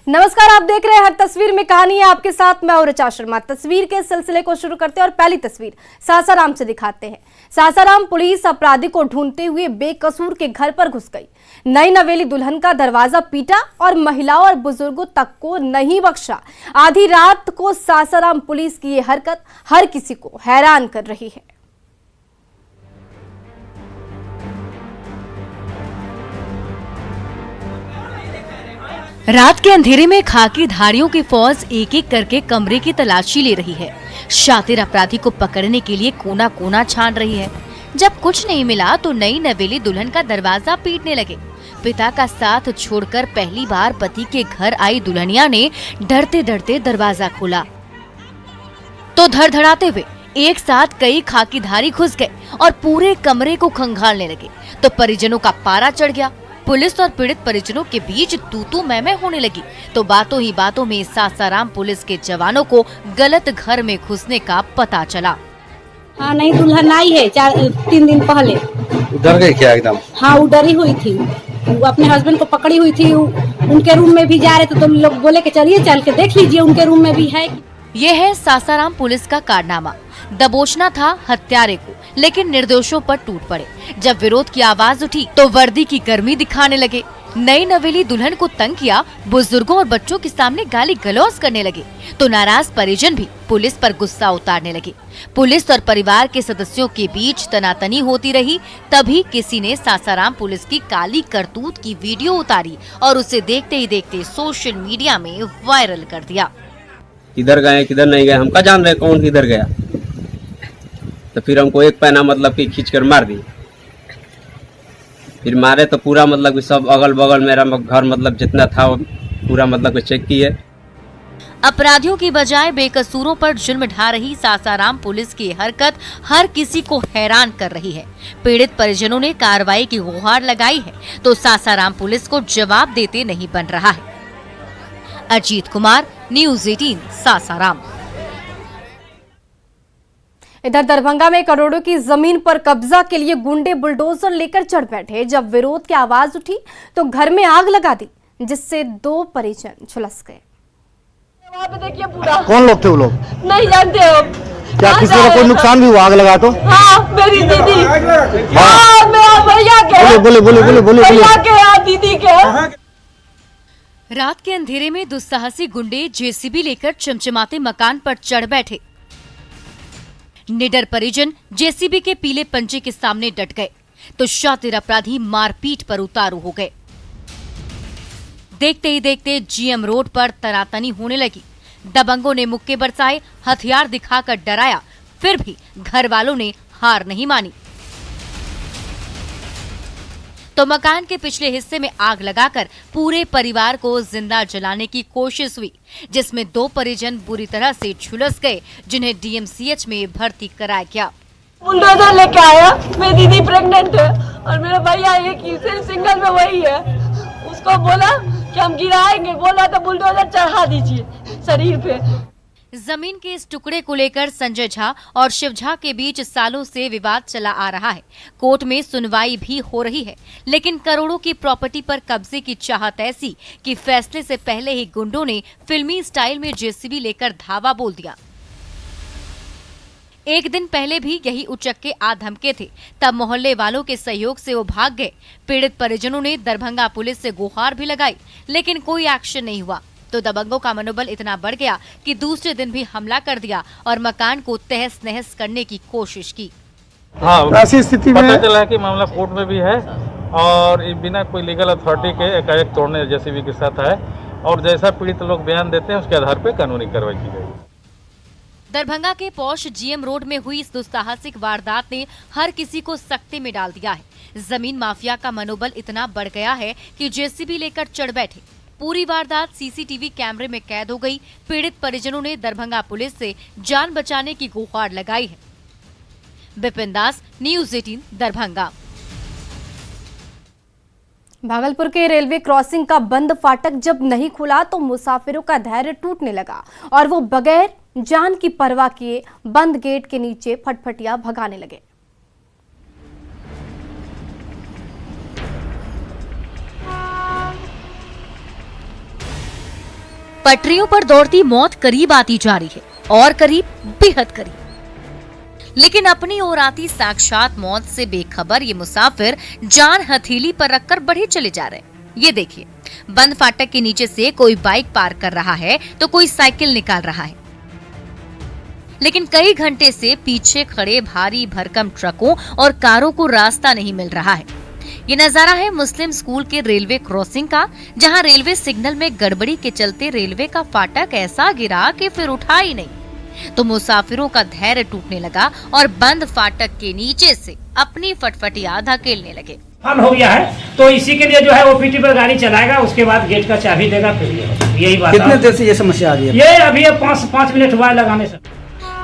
नमस्कार, आप देख रहे हैं हर तस्वीर में कहानी है। आपके साथ मैं और ऋचा शर्मा। तस्वीर के सिलसिले को शुरू करते हैं और पहली तस्वीर सासाराम से दिखाते हैं। सासाराम पुलिस अपराधी को ढूंढते हुए बेकसूर के घर पर घुस गई। नई नवेली दुल्हन का दरवाजा पीटा और महिलाओं और बुजुर्गों तक को नहीं बख्शा। आधी रात को सासाराम पुलिस की ये हरकत हर किसी को हैरान कर रही है। रात के अंधेरे में खाकी धारियों की फौज एक एक करके कमरे की तलाशी ले रही है। शातिर अपराधी को पकड़ने के लिए कोना कोना छान रही है। जब कुछ नहीं मिला तो नई नवेली दुल्हन का दरवाजा पीटने लगे। पिता का साथ छोड़कर पहली बार पति के घर आई दुल्हनिया ने डरते डरते दरवाजा खोला तो धड़धड़ाते हुए एक साथ कई खाकीधारी घुस गए और पूरे कमरे को खंगालने लगे। तो परिजनों का पारा चढ़ गया। पुलिस और पीड़ित परिजनों के बीच तू मैं होने लगी। तो बातों ही बातों में सासाराम पुलिस के जवानों को गलत घर में घुसने का पता चला। हाँ, नहीं दुल्हन आई है 3 दिन पहले। डर गई क्या एकदम? हाँ, वो डरी हुई थी। वो अपने हस्बैंड को पकड़ी हुई थी। उनके रूम में भी जा रहे थे तो लोग बोले कि चलिए चल के देख लीजिए उनके रूम में भी है। ये है सासाराम पुलिस का कारनामा। दबोचना था हत्यारे को, लेकिन निर्दोषों पर टूट पड़े। जब विरोध की आवाज उठी तो वर्दी की गर्मी दिखाने लगे। नई नवेली दुल्हन को तंग किया, बुजुर्गों और बच्चों के सामने गाली गलौज करने लगे। तो नाराज परिजन भी पुलिस पर गुस्सा उतारने लगे। पुलिस और परिवार के सदस्यों के बीच तनातनी होती रही। तभी किसी ने सासाराम पुलिस की काली करतूत की वीडियो उतारी और उसे देखते ही देखते सोशल मीडिया में वायरल कर दिया। किधर गए किधर नहीं गए हम क्या जान रहे कौन किधर गया। तो फिर हमको एक पैना मतलब कि खींच कर मार दी। फिर मारे तो पूरा मतलब कि सब अगल बगल मेरा घर मतलब जितना था पूरा मतलब कि चेक किए। अपराधियों की बजाय बेकसूरों पर जुल्म ढा रही सासाराम पुलिस की हरकत हर किसी को हैरान कर रही है। पीड़ित परिजनों ने कार्रवाई की गुहार लगाई है तो सासाराम पुलिस को जवाब देते नहीं बन रहा है। अजीत कुमार, न्यूज़ 18 सासाराम। इधर दरभंगा में करोड़ों की जमीन पर कब्जा के लिए गुंडे बुलडोजर लेकर चढ़ बैठे। जब विरोध की आवाज उठी तो घर में आग लगा दी, जिससे 2 परिजन झुलस गए। वहाँ पे देखिए पूरा। कौन लोग थे वो लोग? नहीं जानते हो। क्या किसी को कोई नुकसान भी हुआ आग लगा तो? हाँ, मेरी दीदी। हाँ, मेरा भैया के। बोले भैया के यहाँ दीदी के। रात के अंधेरे में दुस्साहसी गुंडे जेसीबी लेकर चमचमाते मकान पर चढ़ बैठे। निडर परिजन जेसीबी के पीले पंजे के सामने डट गए तो शातिर अपराधी मारपीट पर उतारू हो गए। देखते ही देखते जीएम रोड पर तनातनी होने लगी। दबंगों ने मुक्के बरसाए, हथियार दिखाकर डराया, फिर भी घर वालों ने हार नहीं मानी तो मकान के पिछले हिस्से में आग लगाकर पूरे परिवार को जिंदा जलाने की कोशिश हुई, जिसमें 2 परिजन बुरी तरह से झुलस गए, जिन्हें डीएमसीएच में भर्ती कराया गया। बुलडोजर लेके आया। मेरी दीदी प्रेग्नेंट है और मेरा भैया एक ही सिंगल में वही है। उसको बोला कि हम गिराएंगे, बोला तो बुलडोजर चढ़ा दीजिए शरीर पे। जमीन के इस टुकड़े को लेकर संजय झा और शिव झा के बीच सालों से विवाद चला आ रहा है। कोर्ट में सुनवाई भी हो रही है, लेकिन करोड़ों की प्रॉपर्टी पर कब्जे की चाहत ऐसी कि फैसले से पहले ही गुंडों ने फिल्मी स्टाइल में जेसीबी लेकर धावा बोल दिया। एक दिन पहले भी यही उचक्के आ धमके थे, तब मोहल्ले वालों के सहयोग से वो भाग गए। पीड़ित परिजनों ने दरभंगा पुलिस से गुहार भी लगाई, लेकिन कोई एक्शन नहीं हुआ। तो दबंगों का मनोबल इतना बढ़ गया कि दूसरे दिन भी हमला कर दिया और मकान को तहस नहस करने की कोशिश की। हाँ, ऐसी स्थिति में पता चला है कि मामला कोर्ट में भी है और बिना कोई लीगल अथॉरिटी के एकाएक तोड़ने जेसीबी के साथ है और जैसा पीड़ित लोग बयान देते हैं उसके आधार पर कानूनी कार्रवाई की गई। दरभंगा के पौष जीएम रोड में हुई इस दुस्साहसिक वारदात ने हर किसी को सख्ते में डाल दिया है। जमीन माफिया का मनोबल इतना बढ़ गया है कि जेसीबी लेकर चढ़ बैठे। पूरी वारदात सीसीटीवी कैमरे में कैद हो गई। पीड़ित परिजनों ने दरभंगा पुलिस से जान बचाने की गुहार लगाई है। बिपिन दास, न्यूज़ 18 दरभंगा। भागलपुर के रेलवे क्रॉसिंग का बंद फाटक जब नहीं खुला तो मुसाफिरों का धैर्य टूटने लगा और वो बगैर जान की परवाह किए बंद गेट के नीचे फटफटिया भगाने लगे। पटरियों पर दौड़ती मौत करीब आती जा रही है और करीब, बेहद करीब। लेकिन अपनी ओर आती साक्षात मौत से बेखबर ये मुसाफिर जान हथेली पर रखकर बढ़े चले जा रहे हैं। ये देखिए, बंद फाटक के नीचे से कोई बाइक पार कर रहा है तो कोई साइकिल निकाल रहा है, लेकिन कई घंटे से पीछे खड़े भारी भरकम ट्रकों और कारों को रास्ता नहीं मिल रहा है। ये नजारा है मुस्लिम स्कूल के रेलवे क्रॉसिंग का, जहां रेलवे सिग्नल में गड़बड़ी के चलते रेलवे का फाटक ऐसा गिरा कि फिर उठा ही नहीं। तो मुसाफिरों का धैर्य टूटने लगा और बंद फाटक के नीचे से अपनी फटफटियां धकेलने लगे। हो गया है तो इसी के लिए जो है वो पीटी पर गाड़ी चलाएगा, उसके बाद गेट का चाबी देगा, फिर यही बात। कितने देर से ये समस्या आ रही है? ये अभी 5 मिनट हुआ है लगाने से।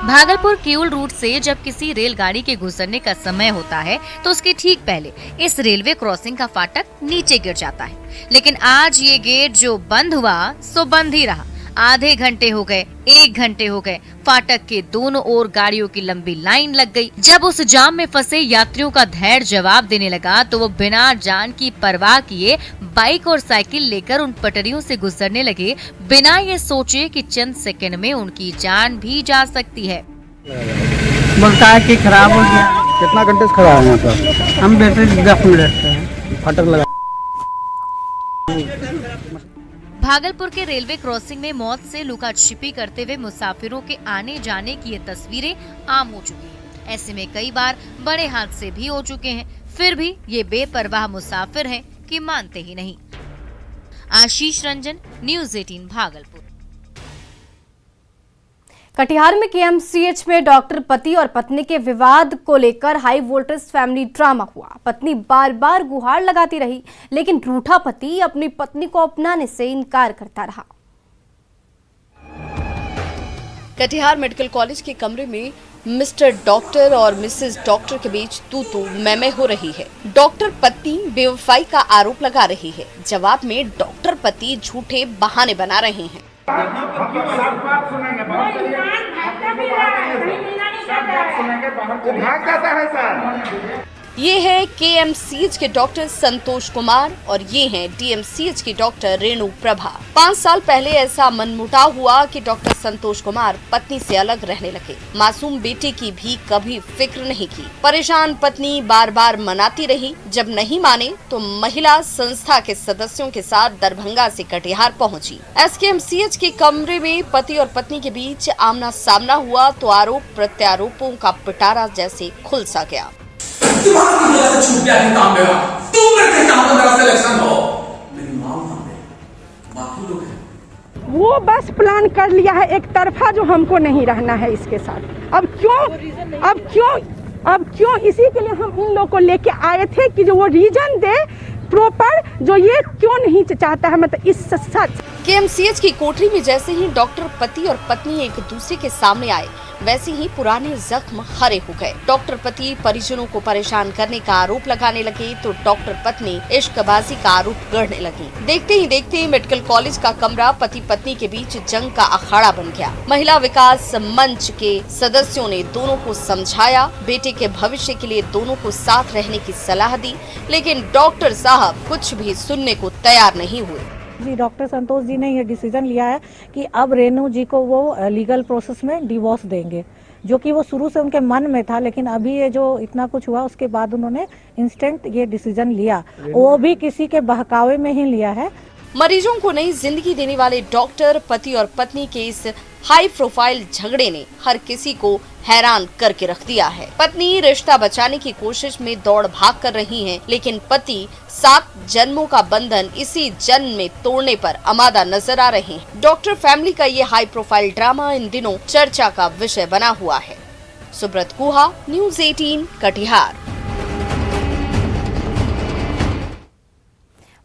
भागलपुर किऊल रूट से जब किसी रेलगाड़ी के गुजरने का समय होता है तो उसके ठीक पहले इस रेलवे क्रॉसिंग का फाटक नीचे गिर जाता है, लेकिन आज ये गेट जो बंद हुआ सो बंद ही रहा। आधे घंटे हो गए, 1 घंटे हो गए, फाटक के दोनों ओर गाड़ियों की लंबी लाइन लग गई। जब उस जाम में फंसे यात्रियों का धैर्य जवाब देने लगा तो वो बिना जान की परवाह किए बाइक और साइकिल लेकर उन पटरियों से गुजरने लगे, बिना ये सोचे कि चंद सेकंड में उनकी जान भी जा सकती है। बोलता है कि खराब हो गया। कितना घंटे से खड़ा है यहाँ पर? हम बैठे 10 मिनट से फाटक लगा। भागलपुर के रेलवे क्रॉसिंग में मौत से लुका छिपी करते हुए मुसाफिरों के आने जाने की ये तस्वीरें आम हो चुकी हैं। ऐसे में कई बार बड़े हादसे भी हो चुके हैं, फिर भी ये बेपरवाह मुसाफिर हैं कि मानते ही नहीं। आशीष रंजन, न्यूज़ 18 भागलपुर। कटिहार में केएमसीएच में डॉक्टर पति और पत्नी के विवाद को लेकर हाई वोल्टेज फैमिली ड्रामा हुआ। पत्नी बार बार गुहार लगाती रही, लेकिन रूठा पति अपनी पत्नी को अपनाने से इनकार करता रहा। कटिहार मेडिकल कॉलेज के कमरे में मिस्टर डॉक्टर और मिसेस डॉक्टर के बीच तू मैं हो रही है। डॉक्टर पत्नी बेवफाई का आरोप लगा रही है, जवाब में डॉक्टर पति झूठे बहाने बना रहे हैं। ये है केएमसीएच के डॉक्टर संतोष कुमार और ये हैं डीएमसीएच की डॉक्टर रेणु प्रभा। 5 साल पहले ऐसा मनमुटाव हुआ कि डॉक्टर संतोष कुमार पत्नी से अलग रहने लगे। मासूम बेटे की भी कभी फिक्र नहीं की। परेशान पत्नी बार बार मनाती रही, जब नहीं माने तो महिला संस्था के सदस्यों के साथ दरभंगा से कटिहार पहुंची। एसकेएमसीएच के कमरे में पति और पत्नी के बीच आमना सामना हुआ तो आरोप प्रत्यारोपों का पिटारा जैसे खुल सा गया। तुम्हारी वजह से छूट गया है काम मेरा। तू मेरे काम में मेरा सिलेक्शन हो। मेरी मां बाकी लोग हैं। वो बस प्लान कर लिया है एक तरफा, जो हमको नहीं रहना है इसके साथ। अब क्यों इसी के लिए हम इन लोग को लेके आए थे कि जो वो रीजन दे प्रॉपर, जो ये क्यों नहीं चाहता है, मतलब इस सच। केएमसीएच की कोठरी में जैसे ही डॉक्टर पति और पत्नी एक दूसरे के सामने आए, वैसे ही पुराने जख्म हरे हो गए। डॉक्टर पति परिजनों को परेशान करने का आरोप लगाने लगे तो डॉक्टर पत्नी इश्कबाजी का आरोप गढ़ने लगी। देखते ही देखते मेडिकल कॉलेज का कमरा पति पत्नी के बीच जंग का अखाड़ा बन गया। महिला विकास मंच के सदस्यों ने दोनों को समझाया, बेटे के भविष्य के लिए दोनों को साथ रहने की सलाह दी, लेकिन डॉक्टर साहब कुछ भी सुनने को तैयार नहीं हुए। जी, डॉक्टर संतोष जी ने ये डिसीजन लिया है कि अब रेणु जी को वो लीगल प्रोसेस में डिवोर्स देंगे, जो कि वो शुरू से उनके मन में था, लेकिन अभी ये जो इतना कुछ हुआ उसके बाद उन्होंने इंस्टेंट ये डिसीजन लिया, वो भी किसी के बहकावे में ही लिया है। मरीजों को नई जिंदगी देने वाले डॉक्टर पति और पत्नी के इस हाई प्रोफाइल झगड़े ने हर किसी को हैरान करके रख दिया है। पत्नी रिश्ता बचाने की कोशिश में दौड़ भाग कर रही हैं, लेकिन पति 7 जन्मों का बंधन इसी जन्म में तोड़ने पर आमादा नजर आ रहे हैं। डॉक्टर फैमिली का ये हाई प्रोफाइल ड्रामा इन दिनों चर्चा का विषय बना हुआ है। सुब्रत गुहा, न्यूज़ 18 कटिहार।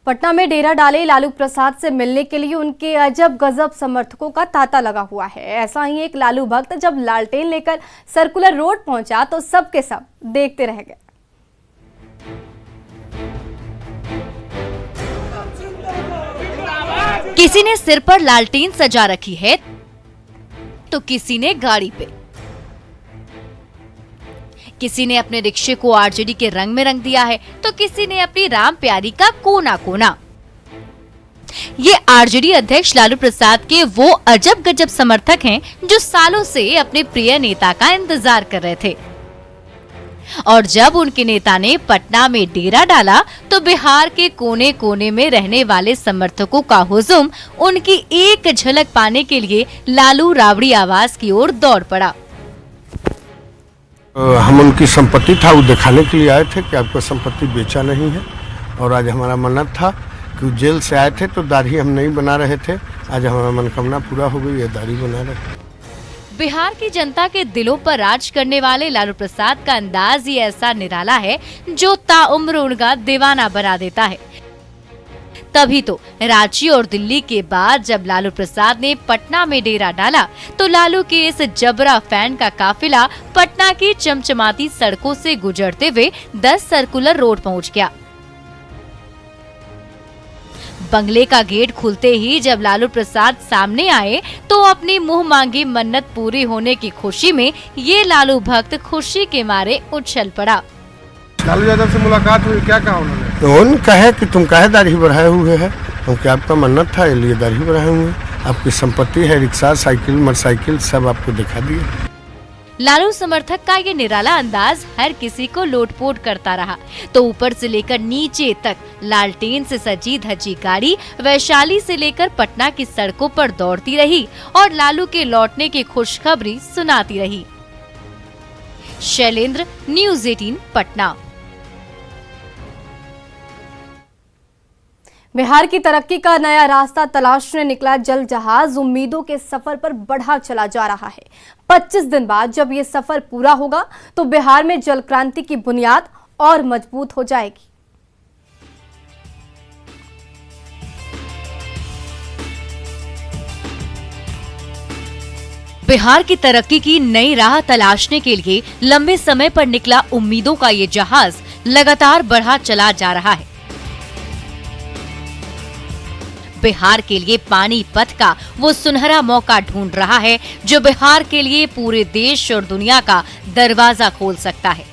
पटना में डेरा डाले लालू प्रसाद से मिलने के लिए उनके अजब गजब समर्थकों का तांता लगा हुआ है। ऐसा ही एक लालू भक्त जब लालटेन लेकर सर्कुलर रोड पहुंचा तो सब के सब देखते रह गए। किसी ने सिर पर लालटेन सजा रखी है तो किसी ने गाड़ी पे, किसी ने अपने रिक्शे को आरजेडी के रंग में रंग दिया है तो किसी ने अपनी राम प्यारी का कोना कोना। ये आरजेडी अध्यक्ष लालू प्रसाद के वो अजब गजब समर्थक हैं जो सालों से अपने प्रिय नेता का इंतजार कर रहे थे। और जब उनके नेता ने पटना में डेरा डाला तो बिहार के कोने कोने में रहने वाले समर्थकों का हुजूम उनकी एक झलक पाने के लिए लालू राबड़ी आवास की ओर दौड़ पड़ा। हम उनकी संपत्ति था वो दिखाने के लिए आए थे कि आपको संपत्ति बेचा नहीं है, और आज हमारा मन्नत था कि जेल से आए थे तो दाढ़ी हम नहीं बना रहे थे, आज हमारा मनोकामना पूरा हो गई, ये दाढ़ी बना रहे। बिहार की जनता के दिलों पर राज करने वाले लालू प्रसाद का अंदाज ही ऐसा निराला है जो ताउम्र उनका दीवाना बना देता है। तभी तो रांची और दिल्ली के बाद जब लालू प्रसाद ने पटना में डेरा डाला तो लालू के इस जबरा फैन का काफिला पटना की चमचमाती सड़कों से गुजरते हुए 10 सर्कुलर रोड पहुंच गया। बंगले का गेट खुलते ही जब लालू प्रसाद सामने आए तो अपनी मुंह मांगी मन्नत पूरी होने की खुशी में ये लालू भक्त खुशी के मारे उछल पड़ा। लालू यादव से मुलाकात हुई, क्या कहा उन्होंने? तो उन्होंने कहा कि तुम काहे दाढ़ी बढ़ाए हुए है, क्योंकि आपका मन्नत था इसलिए दाढ़ी बढ़ाए हुए हैं। आपकी संपत्ति है, रिक्शा, साइकिल, मोटरसाइकिल सब आपको दिखा दिए। लालू समर्थक का ये निराला अंदाज हर किसी को लोटपोट करता रहा। तो ऊपर से लेकर नीचे तक लालटेन से सजी धजी गाड़ी वैशाली से लेकर पटना की सड़कों पर दौड़ती रही और लालू के लौटने की खुशखबरी सुनाती रही। शैलेंद्र, न्यूज़ 18 पटना। बिहार की तरक्की का नया रास्ता तलाशने निकला जल जहाज उम्मीदों के सफर पर बढ़ा चला जा रहा है। 25 दिन बाद जब ये सफर पूरा होगा तो बिहार में जल क्रांति की बुनियाद और मजबूत हो जाएगी। बिहार की तरक्की की नई राह तलाशने के लिए लंबे समय पर निकला उम्मीदों का ये जहाज लगातार बढ़ा चला जा रहा है। बिहार के लिए पानी पथ का वो सुनहरा मौका ढूंढ रहा है जो बिहार के लिए पूरे देश और दुनिया का दरवाजा खोल सकता है।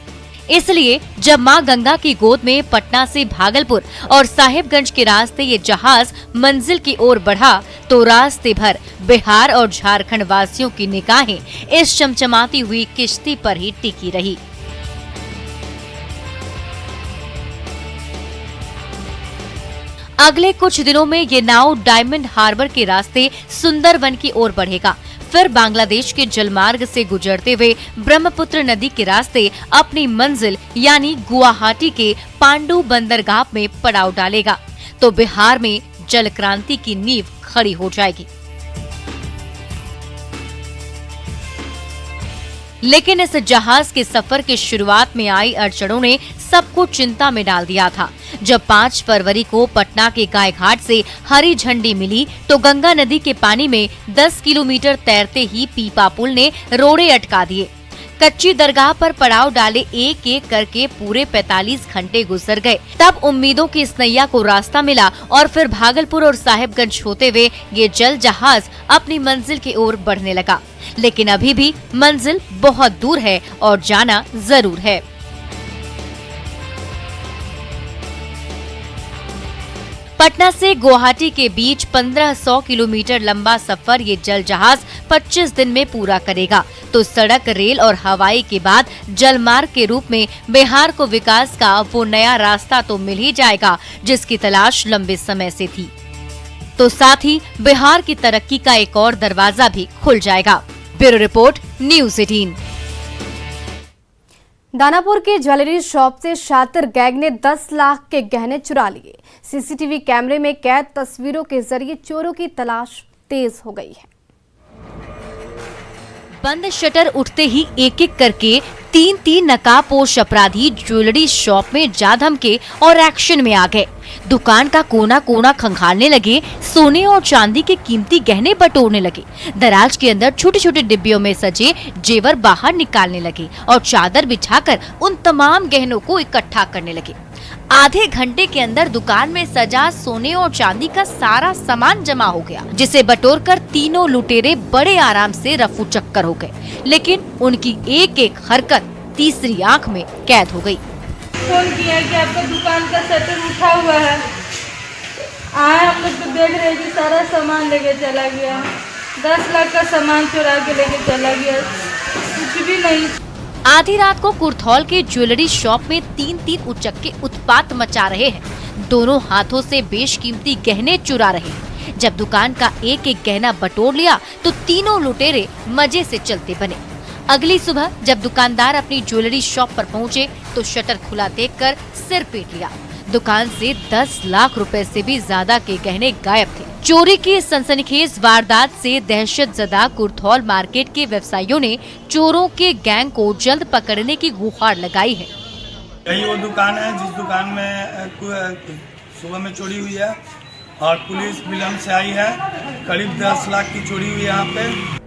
इसलिए जब मां गंगा की गोद में पटना से भागलपुर और साहिबगंज के रास्ते ये जहाज मंजिल की ओर बढ़ा तो रास्ते भर बिहार और झारखंड वासियों की निगाहें इस चमचमाती हुई किश्ती पर ही टिकी रही। अगले कुछ दिनों में ये नाव डायमंड हार्बर के रास्ते सुंदरवन की ओर बढ़ेगा, फिर बांग्लादेश के जलमार्ग से गुजरते हुए ब्रह्मपुत्र नदी के रास्ते अपनी मंजिल यानी गुवाहाटी के पांडु बंदरगाह में पड़ाव डालेगा तो बिहार में जल क्रांति की नींव खड़ी हो जाएगी। लेकिन इस जहाज के सफर की शुरुआत में आई अड़चनों ने सबको चिंता में डाल दिया था। जब 5 फरवरी को पटना के गाय घाट से हरी झंडी मिली तो गंगा नदी के पानी में 10 किलोमीटर तैरते ही पीपा पुल ने रोड़े अटका दिए। कच्ची दरगाह पर पड़ाव डाले एक एक करके पूरे 45 घंटे गुजर गए। तब उम्मीदों की इस नैया को रास्ता मिला और फिर भागलपुर और साहिबगंज होते हुए ये जल जहाज अपनी मंजिल की ओर बढ़ने लगा। लेकिन अभी भी मंजिल बहुत दूर है और जाना जरूर है। पटना से गुवाहाटी के बीच 1500 किलोमीटर लंबा सफर ये जल जहाज 25 दिन में पूरा करेगा तो सड़क, रेल और हवाई के बाद जल मार्ग के रूप में बिहार को विकास का वो नया रास्ता तो मिल ही जाएगा जिसकी तलाश लंबे समय से थी। तो साथ ही बिहार की तरक्की का एक और दरवाजा भी खुल जाएगा। Bureau report, news 18। दानापुर की ज्वेलरी शॉप से शातिर गैंग ने 10 लाख के गहने चुरा लिए। सीसीटीवी कैमरे में कैद तस्वीरों के जरिए चोरों की तलाश तेज हो गई है। बंद शटर उठते ही एक एक करके 3 नकाबपोश अपराधी ज्वेलरी शॉप में जा धमके और एक्शन में आ गए। दुकान का कोना कोना खंगालने लगे, सोने और चांदी के कीमती गहने बटोरने लगे। दराज के अंदर छोटे छोटे डिब्बियों में सजे जेवर बाहर निकालने लगे और चादर बिछाकर उन तमाम गहनों को इकट्ठा करने लगे। आधे घंटे के अंदर दुकान में सजा सोने और चांदी का सारा सामान जमा हो गया, जिसे बटोरकर तीनों लुटेरे बड़े आराम से रफू चक्कर हो गए। लेकिन उनकी एक एक हरकत तीसरी आंख में कैद हो गई। फोन किया कि आपका दुकान का शटर उठा हुआ है। आए हम लोग तो देख रहे कि सारा सामान लेके चला गया, 10 लाख का सामान चुरा के लेके चला गया, कुछ भी नहीं। आधी रात को कुर्थौल के ज्वेलरी शॉप में तीन उचक्के उत्पात मचा रहे हैं। दोनों हाथों से बेशकीमती गहने चुरा रहे हैं। जब दुकान का एक गहना बटोर लिया तो तीनों लुटेरे मजे से चलते बने। अगली सुबह जब दुकानदार अपनी ज्वेलरी शॉप पर पहुंचे तो शटर खुला देखकर सिर पीट लिया। दुकान से 10 लाख रुपए से भी ज्यादा के गहने गायब थे। चोरी की इस सनसनीखेज वारदात से दहशतजदा कुर्थौल मार्केट के व्यवसायियों ने चोरों के गैंग को जल्द पकड़ने की गुहार लगाई है। यही वो दुकान है जिस दुकान में सुबह में चोरी हुई है और पुलिस विलम्ब से आई है। करीब 10 लाख की चोरी हुई है यहाँ पे।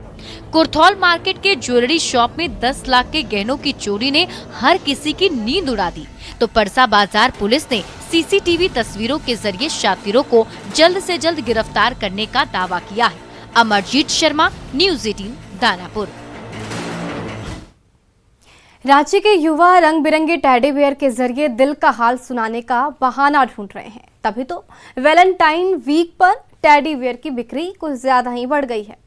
कुर्थौल मार्केट के ज्वेलरी शॉप में 10 लाख के गहनों की चोरी ने हर किसी की नींद उड़ा दी। तो परसा बाजार पुलिस ने सीसीटीवी तस्वीरों के जरिए शातिरों को जल्द से जल्द गिरफ्तार करने का दावा किया है। अमरजीत शर्मा, न्यूज़ 18 दानापुर। रांची के युवा रंग बिरंगे टेडी बियर के जरिए दिल का हाल सुनाने का बहाना ढूंढ रहे हैं। तभी तो वैलेंटाइन वीक पर टेडी बियर की बिक्री कुछ ज्यादा ही बढ़ गई है।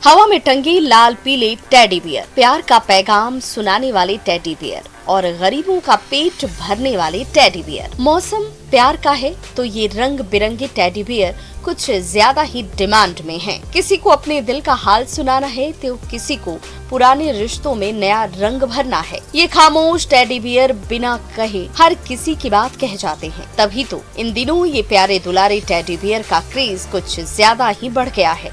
हवा में टंगी लाल पीले टेडी बियर, प्यार का पैगाम सुनाने वाले टेडी बियर और गरीबों का पेट भरने वाले टेडी बियर। मौसम प्यार का है तो ये रंग बिरंगे टेडी बियर कुछ ज्यादा ही डिमांड में हैं। किसी को अपने दिल का हाल सुनाना है तो किसी को पुराने रिश्तों में नया रंग भरना है। ये खामोश टेडी बियर बिना कहे हर किसी की बात कह जाते हैं। तभी तो इन दिनों ये प्यारे दुलारे टेडी बियर का क्रेज कुछ ज्यादा ही बढ़ गया है।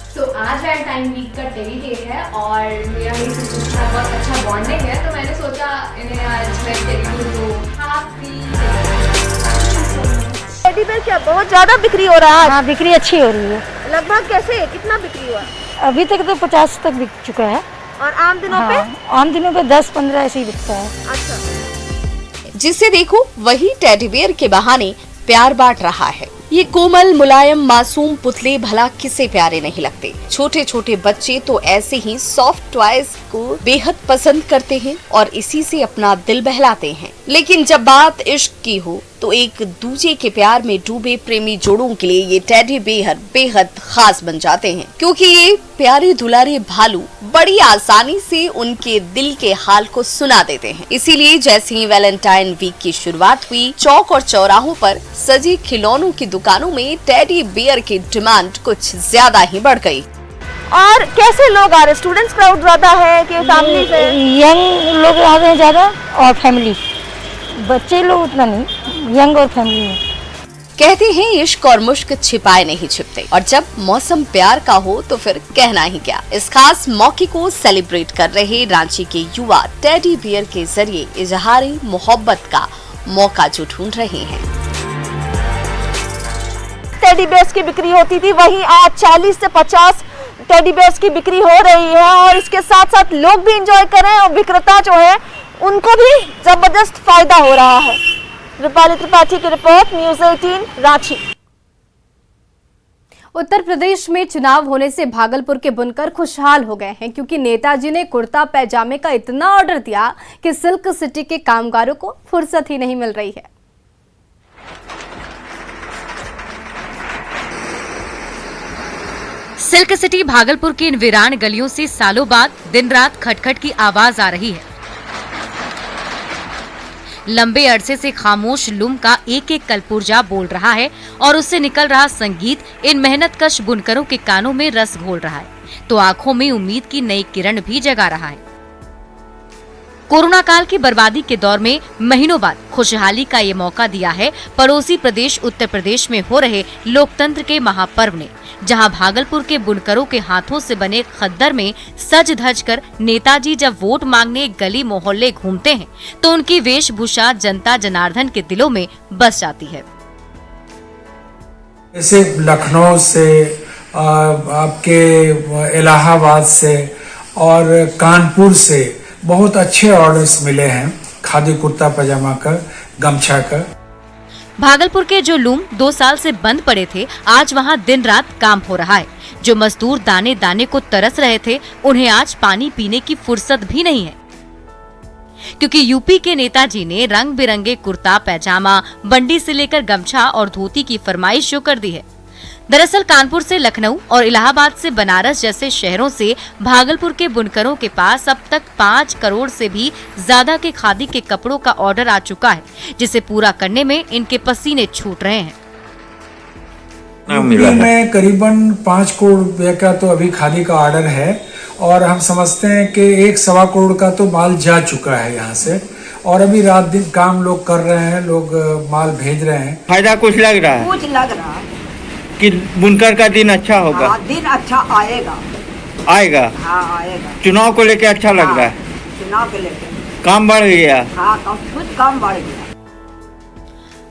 तो आज वैलेंटाइन वीक का टेडी डे है और मेरा ही बहुत अच्छा बॉन्डिंग है, तो मैंने सोचा इन्हें आज मैं टेडी दूँ। टेडी बेयर क्या बहुत ज्यादा बिक्री हो रहा है? हाँ, बिक्री अच्छी हो रही है। लगभग कैसे कितना बिक्री हुआ? अभी तक तो 50 तक बिक चुका है। और आम दिनों पे? आम दिनों पे 10-15 ऐसे ही बिकता है। अच्छा, जिसे देखो वही टेडी बियर के बहाने प्यार बांट रहा है। ये कोमल मुलायम मासूम पुतले भला किसे प्यारे नहीं लगते। छोटे छोटे बच्चे तो ऐसे ही सॉफ्ट टॉयज को बेहद पसंद करते हैं और इसी से अपना दिल बहलाते हैं। लेकिन जब बात इश्क की हो तो एक दूजे के प्यार में डूबे प्रेमी जोड़ों के लिए ये टेडी बियर बेहद खास बन जाते हैं, क्योंकि ये प्यारे दुलारे भालू बड़ी आसानी से उनके दिल के हाल को सुना देते हैं। इसीलिए जैसे ही वैलेंटाइन वीक की शुरुआत हुई, चौक और चौराहों पर सजे खिलौनों की दुकानों में टेडी बियर की डिमांड कुछ ज्यादा ही बढ़ गई। और कैसे लोग आ रहे? स्टूडेंट्स क्राउड ज्यादा है कि फैमिली से? यंग लोग आ रहे हैं ज्यादा और फैमिली, बच्चे लोग उतना नहीं, यंग और फैमिली में। कहते हैं इश्क और मुश्क छिपाए नहीं छिपते, और जब मौसम प्यार का हो तो फिर कहना ही क्या। इस खास मौके को सेलिब्रेट कर रहे रांची के युवा टेडी बियर के जरिए इजहारी मोहब्बत का मौका जो ढूंढ रहे हैं। टेडी बियर्स की बिक्री होती थी, वहीं आज 40 से 50 टेडी बियर्स की बिक्री हो रही है और इसके साथ साथ लोग भी एंजॉय कर रहे हैं और विक्रेता जो है उनको भी जबरदस्त फायदा हो रहा है। रूपाली त्रिपाठी की रिपोर्ट, न्यूज़ 18 रांची। उत्तर प्रदेश में चुनाव होने से भागलपुर के बुनकर खुशहाल हो गए हैं, क्योंकि नेताजी ने कुर्ता पैजामे का इतना ऑर्डर दिया कि सिल्क सिटी के कामगारों को फुर्सत ही नहीं मिल रही है। सिल्क सिटी भागलपुर की इन वीरान गलियों से सालों बाद दिन रात खटखट की आवाज आ रही है। लंबे अरसे से खामोश लुम का एक एक कलपुर्जा बोल रहा है और उससे निकल रहा संगीत इन मेहनतकश बुनकरों के कानों में रस घोल रहा है, तो आंखों में उम्मीद की नई किरण भी जगा रहा है। कोरोना काल की बर्बादी के दौर में महीनों बाद खुशहाली का ये मौका दिया है पड़ोसी प्रदेश उत्तर प्रदेश में हो रहे लोकतंत्र के महापर्व ने, जहां भागलपुर के बुनकरों के हाथों से बने खद्दर में सज धज कर नेताजी जब वोट मांगने गली मोहल्ले घूमते हैं तो उनकी वेशभूषा जनता जनार्दन के दिलों में बस जाती है। जैसे लखनऊ से, आपके इलाहाबाद से और कानपुर से बहुत अच्छे ऑर्डर्स मिले हैं खादी कुर्ता पजामा का, गमछा का। भागलपुर के जो लूम 2 साल से बंद पड़े थे, आज वहां दिन रात काम हो रहा है। जो मजदूर दाने दाने को तरस रहे थे, उन्हें आज पानी पीने की फुर्सत भी नहीं है, क्योंकि यूपी के नेताजी ने रंग बिरंगे कुर्ता पैजामा, बंडी से लेकर गमछा और धोती की फरमाइश शुरू कर दी है। दरअसल कानपुर से लखनऊ और इलाहाबाद से बनारस जैसे शहरों से भागलपुर के बुनकरों के पास अब तक 5 करोड़ से भी ज्यादा के खादी के कपड़ों का ऑर्डर आ चुका है, जिसे पूरा करने में इनके पसीने छूट रहे हैं। यूपी में करीबन 5 करोड़ रुपए का तो अभी खादी का ऑर्डर है और हम समझते हैं कि 1-1.25 करोड़ का तो माल जा चुका है यहाँ से, और अभी रात दिन काम लोग कर रहे हैं, लोग माल भेज रहे हैं। फायदा कुछ लग रहा है? कुछ लग रहा है कि बुनकर का दिन अच्छा होगा? हाँ, दिन अच्छा आएगा। आएगा? हाँ आएगा। चुनाव को लेके अच्छा लग रहा है? चुनाव के लेके काम बढ़ गया? हाँ, कुछ काम बढ़ गया।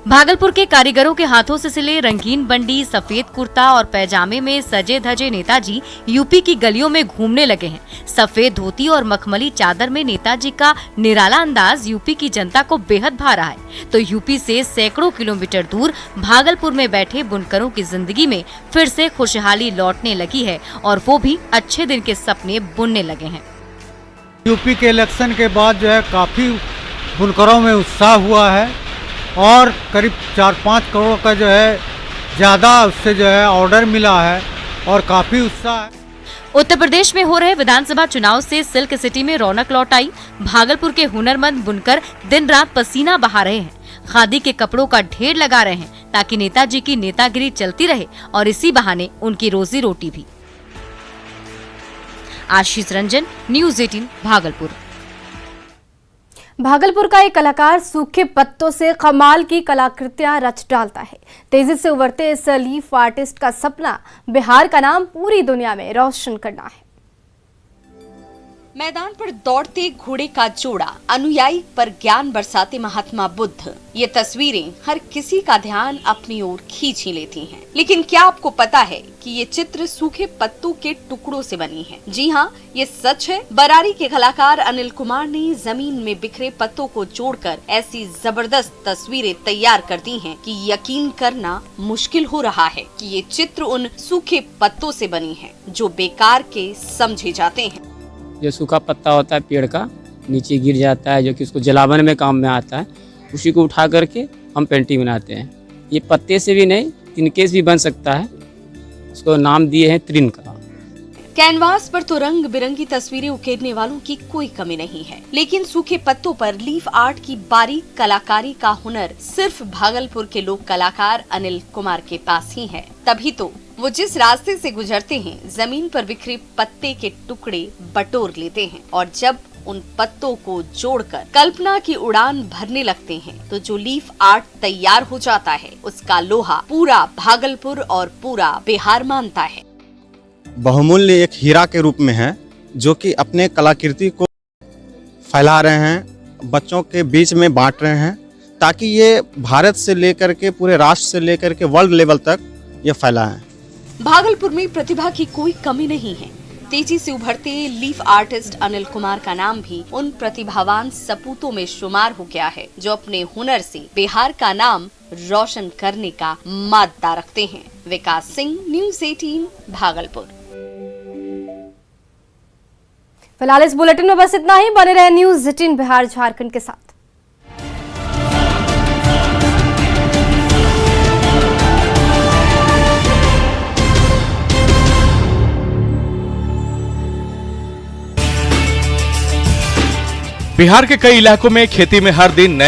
भागलपुर के कारीगरों के हाथों से सिले रंगीन बंडी, सफेद कुर्ता और पैजामे में सजे धजे नेताजी यूपी की गलियों में घूमने लगे हैं। सफेद धोती और मखमली चादर में नेताजी का निराला अंदाज यूपी की जनता को बेहद भा रहा है। तो यूपी से सैकड़ों किलोमीटर दूर भागलपुर में बैठे बुनकरों की जिंदगी में फिर से खुशहाली लौटने लगी है और वो भी अच्छे दिन के सपने बुनने लगे हैं। यूपी के इलेक्शन के बाद जो है काफ़ी बुनकरों में उत्साह हुआ है और करीब 4-5 करोड़ का जो है ज़्यादा उससे जो है ऑर्डर मिला है और काफ़ी उत्साह है। उत्तर प्रदेश में हो रहे विधानसभा चुनाव से सिल्क सिटी में रौनक लौट आई। भागलपुर के हुनरमंद बुनकर दिन रात पसीना बहा रहे हैं, खादी के कपड़ों का ढेर लगा रहे हैं ताकि नेताजी की नेतागिरी चलती रहे और इसी बहाने उनकी रोजी रोटी भी। आशीष रंजन, न्यूज़ 18 भागलपुर। भागलपुर का एक कलाकार सूखे पत्तों से कमाल की कलाकृतियां रच डालता है। तेजी से उभरते इस लीफ आर्टिस्ट का सपना बिहार का नाम पूरी दुनिया में रोशन करना है। मैदान पर दौड़ते घोड़े का जोड़ा, अनुयायी पर ज्ञान बरसाते महात्मा बुद्ध, ये तस्वीरें हर किसी का ध्यान अपनी ओर खींच ही लेती हैं। लेकिन क्या आपको पता है कि ये चित्र सूखे पत्तों के टुकड़ों से बनी है? जी हाँ, ये सच है। बरारी के कलाकार अनिल कुमार ने जमीन में बिखरे पत्तों को जोड़कर ऐसी जबरदस्त तस्वीरें तैयार कर दी हैं कि यकीन करना मुश्किल हो रहा है कि ये चित्र उन सूखे पत्तों से बनी है जो बेकार के समझे जाते हैं। जो सूखा पत्ता होता है पेड़ का, नीचे गिर जाता है, जो कि उसको जलावन में काम में आता है, उसी को उठा करके हम पेंटिंग बनाते हैं। ये पत्ते से भी नहीं, तिनके से भी बन सकता है। उसको नाम दिए हैं त्रिनका। कैनवास पर तो रंग बिरंगी तस्वीरें उकेरने वालों की कोई कमी नहीं है, लेकिन सूखे पत्तों पर लीफ आर्ट की बारीक कलाकारी का हुनर सिर्फ भागलपुर के लोक कलाकार अनिल कुमार के पास ही है। तभी तो वो जिस रास्ते से गुजरते हैं, जमीन पर बिखरे पत्ते के टुकड़े बटोर लेते हैं और जब उन पत्तों को जोड़कर कल्पना की उड़ान भरने लगते हैं, तो जो लीफ आर्ट तैयार हो जाता है, उसका लोहा पूरा भागलपुर और पूरा बिहार मानता है। बहुमूल्य एक हीरा के रूप में है, जो कि अपने कलाकृति को फैला रहे हैं, बच्चों के बीच में बांट रहे हैं, ताकि ये भारत से लेकर के पूरे राष्ट्र से लेकर के वर्ल्ड लेवल तक ये फैला है। भागलपुर में प्रतिभा की कोई कमी नहीं है। तेजी से उभरते लीफ आर्टिस्ट अनिल कुमार का नाम भी उन प्रतिभावान सपूतों में शुमार हो गया है, जो अपने हुनर से बिहार का नाम रोशन करने का मादा रखते हैं। विकास सिंह, न्यूज़ 18 भागलपुर। फिलहाल इस बुलेटिन में बस इतना ही। बने रहे न्यूज़ 18 बिहार झारखंड के साथ। बिहार के कई इलाकों में खेती में हर दिन नए